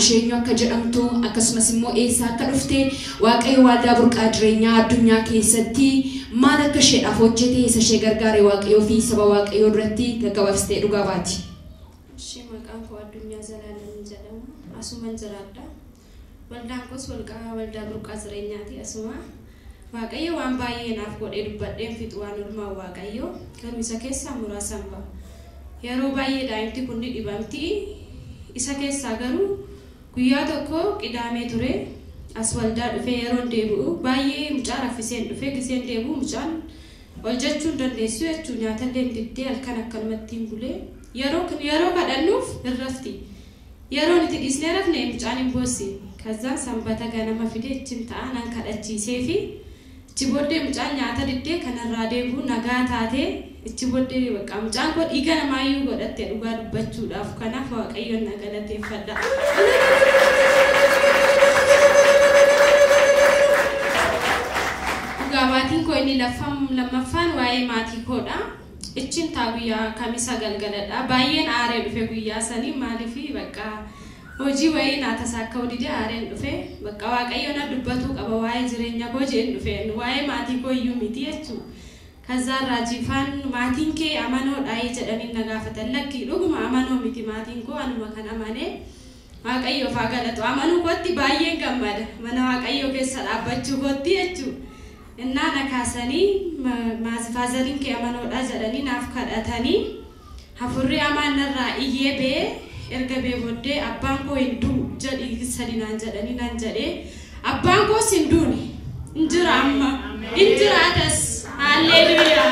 isheenyu akka jedhamtu akkasumas immoo eessa akka dhufte waaqayyo waldaa burqaa jireenyaa addunyaa keessatti maal akka isheedhaaf hojjete isa ishee gargaare waaqayyo fi saba waaqayyo irratti gaggabaabsitee dhugaa baati. Ishee maqaan koo addunyaa Zalaalam jedhama. Asuman jiraadha. Waldaan koos waldaa burqaa jireenyaati asuma. Waaqayyo waan baay'ee naaf godhee dubbadheen fixu waan ulmaa waaqayyo garuu isa keessaa muraasan ba'a. Yeroo baay'ee daa'imti kun ni dhibamti. Isa keessaa garuu guyyaa tokko qidaamee ture as waldaa dhufee yeroo deebi'u baay'ee mucaa raffiseen dhufee giseen deebi'u mucaan ol jechuun dandeessu jechuu nyaatallee diddee halkan akkanumatti hin bulee yeroo kadhannuuf irrafti. Yeroo itti dhiisnee rafne mucaan hin boossi. Kazaan sanbata ganama fidee ittiin ta'an an kadhachiisee fi ichi booddee mucaan nyaata diddee kanarraa deebi'u nagaa taatee ichi booddee bakka mucaan koo dhiiga namaayyuu godhattee dhugaa dubbachuudhaaf kanaaf waaqayyoon na galateeffadha. Dhugaa maatiin koo inni lammaffaan waa'ee maatii koodha. Ichin taaguyyaa kamisa galgaladha. Baay'een aaree dhufe guyyaa sanii maaliifi bakka hojii wayii naata akka odidee aareen dhufe bakka waaqayyoon na dubbatu qaba waa'ee jireenya koo jeen dhufe waa'ee maatii koo iyyuu miti jechuudha. Kazaan raajifaan maatiin kee amanoodha jedhanii na gaafatan lakkii dhuguma amanoo miti maatiin koo anuma kan amane waaqayyoof haa galatu amanuu kootti baay'een gammada mana waaqayyoo keessa dhaabbachuu kootti jechuudha. Innaa na kaasanii faazariin kee amanoodha jedhanii naaf kadhatanii hafurri amaanarraa iyyee bee erga bee booddee abbaan koo hin du'u jedhii sadinaan jedhanii nan jedhee abbaan koos hin duune hin jira amma hin jiraatas. Hallelujah.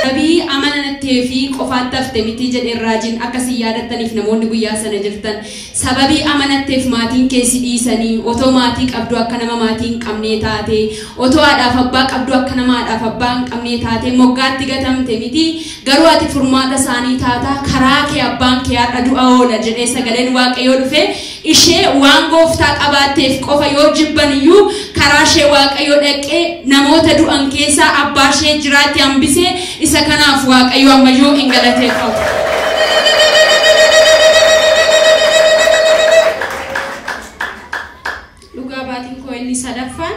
Nabii amanatee fi qofaan tafte miti jedhee raajiin akkasii yaadattaniif namoonni guyyaa sana jirtan sababii amanatteef maatiin keessi dhiisanii otoo maatii qabdu akka nama maatii hin qabnee taate otoo haadhaaf abbaa qabdu akka nama haadhaaf abbaa hin qabnee taate moggaatti gatamte miti garuu ati furmaata isaanii taata karaa kee abbaan kee haadha du'a oola jedhee sagaleen waaqayyoo dhufe ishee waan gooftaa qabaatteef qofa yoo jibban iyyuu karaa ishee waaqayyoo dhaqee namoota du'an keessaa abbaa ishee jiraatti hambisee isa kanaaf waaqayyoo ammayyuu hin galateeffamu. Dhugaa baatiin koo inni sadaffaan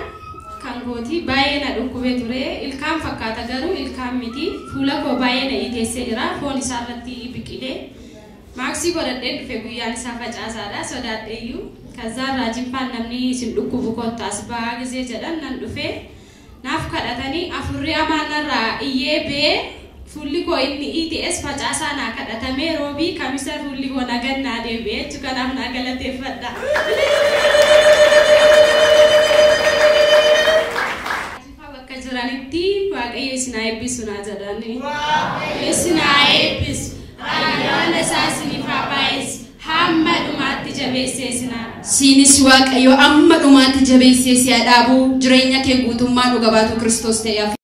kan gooti baay'ee na dhukkubee ture ilkaan fakkaata garuu ilkaan miti fuula koo baay'ee na iteessee jira foon isaa irratti biqilee maaksii godhadhee dhufe guyyaan isaa facaasaadha sodaadheeyyuu kazaan raajifaan namni isin dhukkubu kottaas ba'aa gisee jedhan nan dhufe naaf kadhatanii afurri amaanarraa iyyee bee fulli koo inni ETS facaasaa naa kadhatamee roobii kamisa fulli koo nagannaa deebi'ee jechuun kanaaf naa galateeffadha. Bakka jiranitti waaqayyo isin haa eebbisu naa jedhani. Isin haa eebbisu. Raayaan isaa isiniif haa baay'isu. Hamma dhumaatti jabeessee sinaa. Siinis waaqayyo amma dhumaatti jabeessee si haa dhaabu jireenya kee guutummaa dhuga baatu Kiristoos ta'eef.